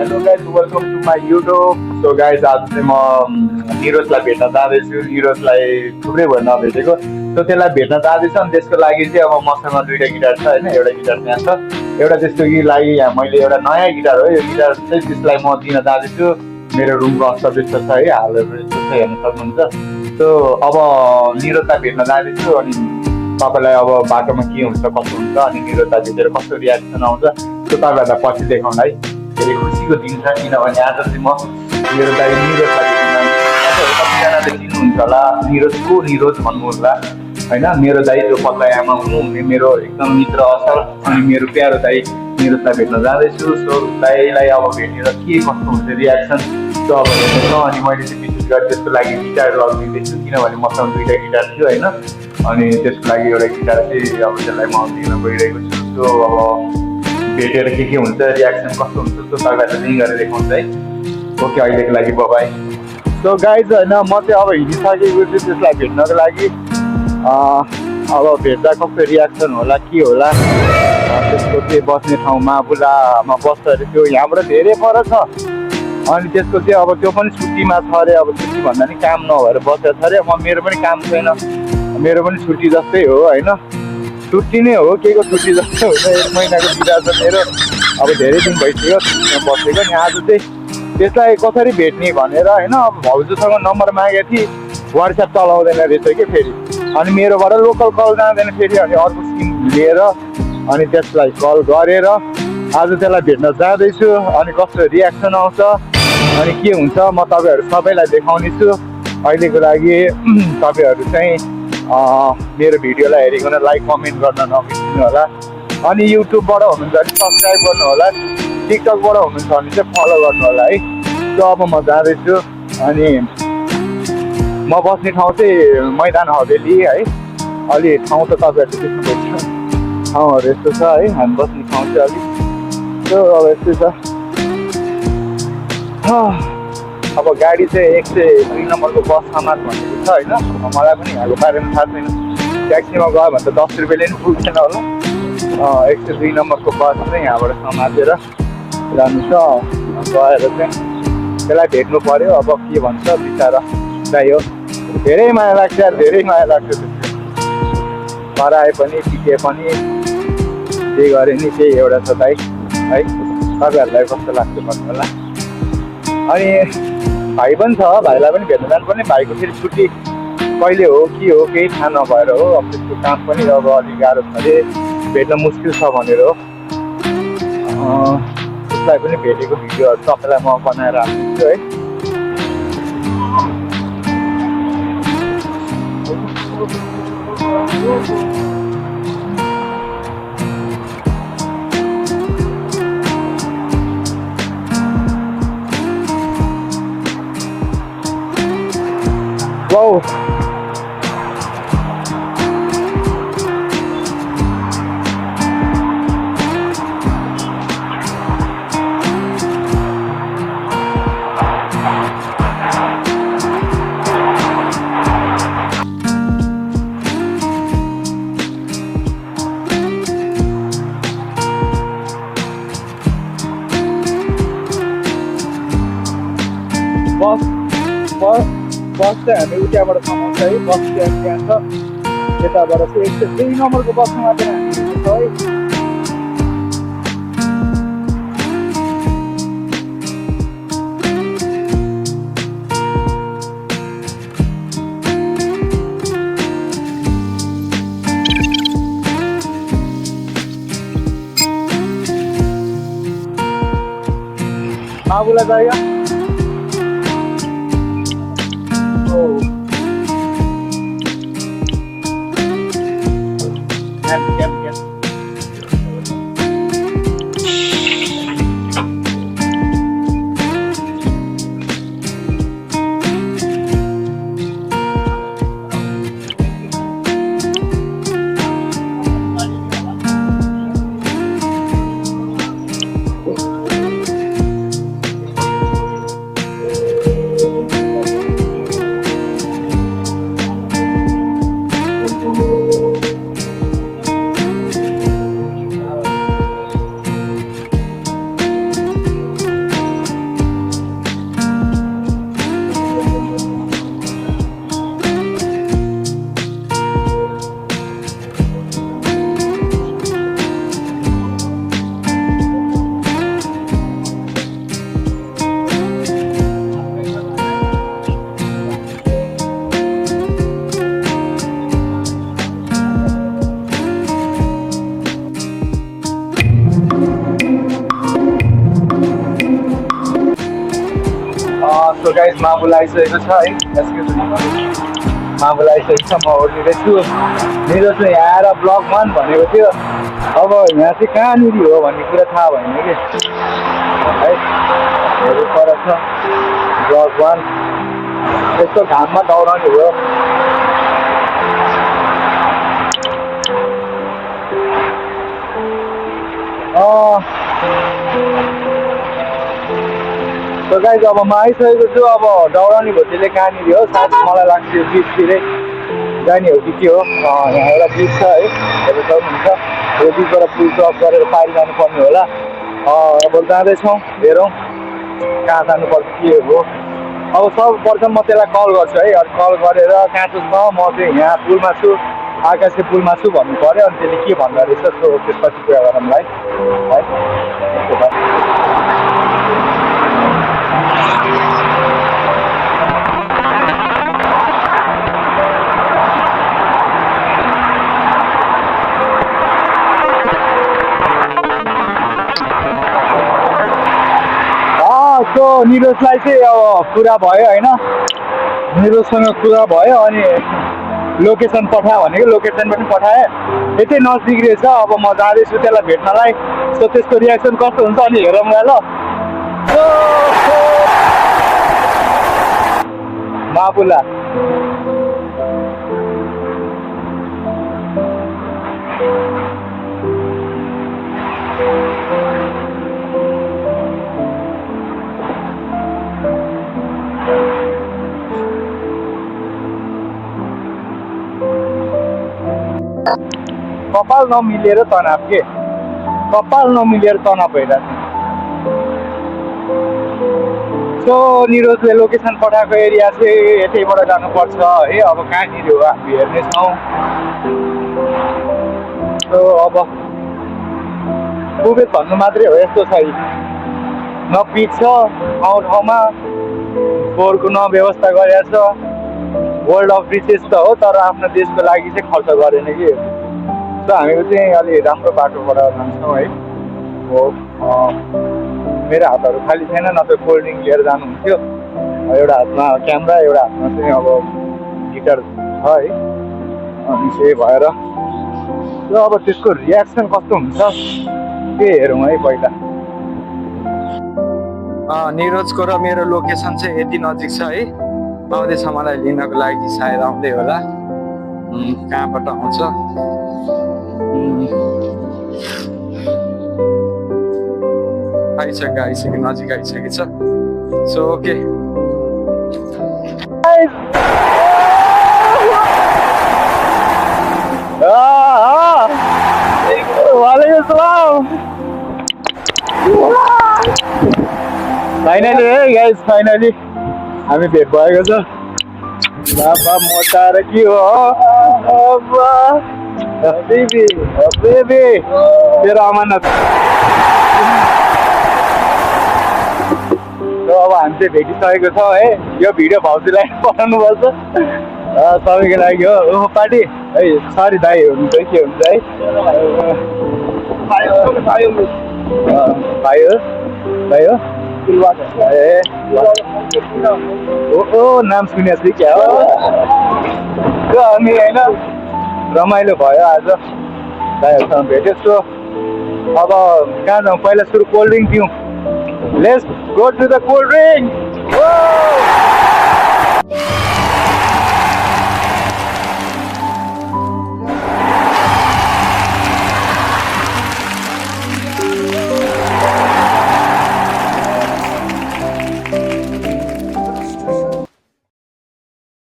Hello guys welcome to my YouTube. So guys आज चाहिँ म निरोजलाई भेट्न जाँदैछु। निरोजलाई थुप्रै भयो नभेटेको, सो त्यसलाई भेट्न जाँदैछु। अनि त्यसको लागि चाहिँ अब मसँग दुईवटा गिटार छ होइन, एउटा गिटार त्यहाँ छ, एउटा त्यसको लागि यहाँ मैले एउटा नयाँ गिटार हो, यो गिटार चाहिँ त्यसलाई म दिन जाँदैछु। मेरो रुमको अस्तव्यस्त छ है, हालहरू यस्तो छ हेर्न सक्नुहुन्छ। सो अब निरोजलाई भेट्न जाँदैछु अनि तपाईँलाई अब बाटोमा के हुन्छ कसो हुन्छ अनि निरोजलाई भेटेर कस्तो रियाक्सन आउँछ त्यो तपाईँहरूलाई पछि देखाउन है। धेरै खुसीको दिन छ किनभने आज चाहिँ म मेरो दाइ निरोजलाई कतिजनाले चिन्नुहुन्छ होला, निरोजको निरोज भन्नु होला होइन। मेरो दाइ जो पत्लायामा हुनुहुने मेरो एकदम मित्र असल अनि मेरो प्यारो दाइ निरोजलाई भेट्न जाँदैछु। सो दाइलाई अब भेटेर के कस्तो हुन्छ रियाक्सन त्यो अब हेर्नेछौँ। अनि मैले चाहिँ विशेष गरी त्यसको लागि गिटार लगिदिँदैछु किनभने मसँग दुईवटा गिटार थियो होइन। अनि त्यसको लागि एउटा गिटार चाहिँ अब त्यसलाई म दिन गइरहेको छु। सो अब भेटेर के हुन्छ रियाक्सन कस्तो हुन्छ त्यो तपाईँहरूलाई लिङ्क गरेर देखाउँछ है। ओके अहिलेको लागि बाइ। सो गाइज होइन म चाहिँ अब हिँडिसकेको छु त्यसलाई भेट्नको लागि। अब भेट्दा कस्तो रियाक्सन होला के होला, त्यसको चाहिँ बस्ने ठाउँमा बुलामा बस्छ अरे, त्यो यहाँबाट धेरै पर छ। अनि त्यसको चाहिँ अब त्यो पनि छुट्टीमा छ अरे, अब छुट्टी भन्दा नि काम नभएर बसेको छ अरे। मेरो पनि काम छैन, मेरो पनि छुट्टी जस्तै हो होइन, छुट्टी नै हो, के को छुट्टी जस्तो होइन। 1 महिनाको बिदा छ मेरो, अब धेरै दिन भइसक्यो छुट्टीमा बसेको। नि आज चाहिँ त्यसलाई कसरी भेट्ने भनेर होइन, अब भाउजूसँग नम्बर मागेको थिएँ, वाट्सएप चलाउँदैन रहेछ कि फेरि। अनि मेरोबाट लोकल कल जाँदैन फेरि, अनि अर्को सिम लिएर अनि त्यसलाई कल गरेर आज त्यसलाई भेट्न जाँदैछु। अनि कस्तो रियाक्सन आउँछ अनि के हुन्छ म तपाईँहरू सबैलाई देखाउने छु। अहिलेको लागि तपाईँहरू चाहिँ मेरो भिडियोलाई हेरिकन लाइक कमेन्ट गर्न नबिर्सिनु होला। अनि युट्युबबाट हुनुहुन्छ भने सब्सक्राइब गर्नु होला, टिकटकबाट हुनुहुन्छ भने चाहिँ फलो गर्नु होला है। त्यो अब म जाँदैछु अनि म बस्ने ठाउँ चाहिँ मैदान हवेली है। अलि ठाउँ त तपाईँहरूले देख्नुभएको ठाउँहरू यस्तो छ है, हामी बस्ने ठाउँ चाहिँ अलिक त्यो अब यस्तै छ। अब गाडी चाहिँ 102 नम्बरको बस समाज भनेको छ होइन। मलाई पनि यहाँको बारेमा थाहा छैन, ट्याक्सीमा गयो भने त 10 रुपियाँले पनि पुग्दैन होला। 102 नम्बरको बस चाहिँ यहाँबाट समातेर जानु छ। गएर चाहिँ त्यसलाई भेट्नु पऱ्यो, अब के भन्छ बिचरा दाइ हो। धेरै माया लाग्छ यार, धेरै माया लाग्छ। हराए पनि टिके पनि जे गरे नि त्यही एउटा छ दाइ है। तपाईँहरूलाई कस्तो लाग्छ भन्नु होला। अनि भाइ पनि छ, भाइलाई पनि भेट्न जानुपर्ने, भाइको फेरि छुट्टी कहिले हो के हो केही थाहा नभएर हो। अब त्यसको काम पनि अब अलिक गाह्रो छ अरे, भेट्न मुस्किल छ भनेर हो। त्यसलाई पनि भेटेको भिडियोहरू तपाईँलाई म बनाएर हाल्छु है। Wow. बस चाहिँ हामी उताबाट समाउँछ है। बस स्ट्यान्ड त्यहाँ छ, यताबाट चाहिँ 102 नम्बरको बसमा मात्र हामी हिँड्छ है। बाबुलाई गयो सो गाइस माबुल आइसकेको छ है माबुल आइसकेको छ म ओर्लिँदैछु निरजले यहाँ आएर ब्लग 1 भनेको थियो अब यहाँ चाहिँ कहाँनिर हो भन्ने कुरा थाहा भएन कि है हेर्नु पर छ ब्लग 1 यस्तो घाममा दौडाउने हो सो गाइस अब म आइसकेको छु अब दौडाउने भोटेले कहाँनिर हो सायद मलाई लाग्छ यो बिचतिरै जाने हो कि के हो यहाँ एउटा बिच छ है हेर्नु सक्नुहुन्छ यो बिचबाट पुल क्रस गरेर पारि जानुपर्ने होला अब जाँदैछौँ हेरौँ कहाँ जानुपर्छ के हो अब सर्वप्रथम म त्यसलाई कल गर्छु है अनि कल गरेर कहाँ छ म चाहिँ यहाँ पुलमा छु आकाशे पुलमा छु भन्नु पऱ्यो अनि त्यसले के भन्दो रहेछ सो त्यसपछि कुरा गरौँलाई है सो निरजलाई चाहिँ अब कुरा भयो होइन निरजसँग कुरा भयो अनि लोकेसन पठा भनेको लोकेसन पनि पठाएँ यतै नजिक रहेछ अब म जाँदैछु त्यसलाई भेट्नलाई सो त्यसको रियाक्सन कस्तो हुन्छ अनि हेरौँ ल माबुला कपाल नमिलेर तनाव के कपाल नमिलेर तनाव भइरहेको सो निरजले लोकेसन पठाएको एरिया चाहिँ यतैबाट जानुपर्छ है अब कहाँनिर हो हामी हेर्नेछौँ सो अब पुगेत भन्नु मात्रै हो यस्तो छ न पिच छ ठाउँ ठाउँमा फोहोरको न व्यवस्था गरेको छ वर्ल्ड अफ रिचेस त हो तर आफ्नो देशको लागि चाहिँ खर्च गरेन कि सो हामीको चाहिँ अलि राम्रो बाटोबाट जान्छौँ है हो मेरो हातहरू खाली छैन नत्र कोल्ड ड्रिङ्क लिएर जानुहुन्थ्यो एउटा हातमा क्यामेरा एउटा हातमा चाहिँ अब गिटार छ है अनि त्यही भएर र अब त्यसको रियाक्सन कस्तो हुन्छ के हेरौँ है पहिला निरजको र मेरो लोकेसन चाहिँ यति नजिक छ है आउँदैछ मलाई लिनको लागि सायद आउँदै होला कहाँबाट आउँछ आइसक्यो नजिक आइसकेको छ सो ओके वालेकुम सलाम फाइनली है गाइस फाइनली हामी भेट भएको छ बाबा मोटा र के हो बेबी बेबी तेरो अमानत अब हामी चाहिँ भेटिसकेको छौँ है यो भिडियो भाउजूलाई पठाउनु पर्छ सबैको लागि हो ओहो पार्टी है सरी दाई हुनुहुन्छ के हुन्छ है भाइ हो ए ओ नाम सुनेको थिएँ क्या हो अनि होइन रमाइलो भयो आज दाइहरूसँग भेटेछु अब कहाँ जाउँ पहिला सुरु कोल्ड ड्रिङ्क पिउँ let's go to the cold drink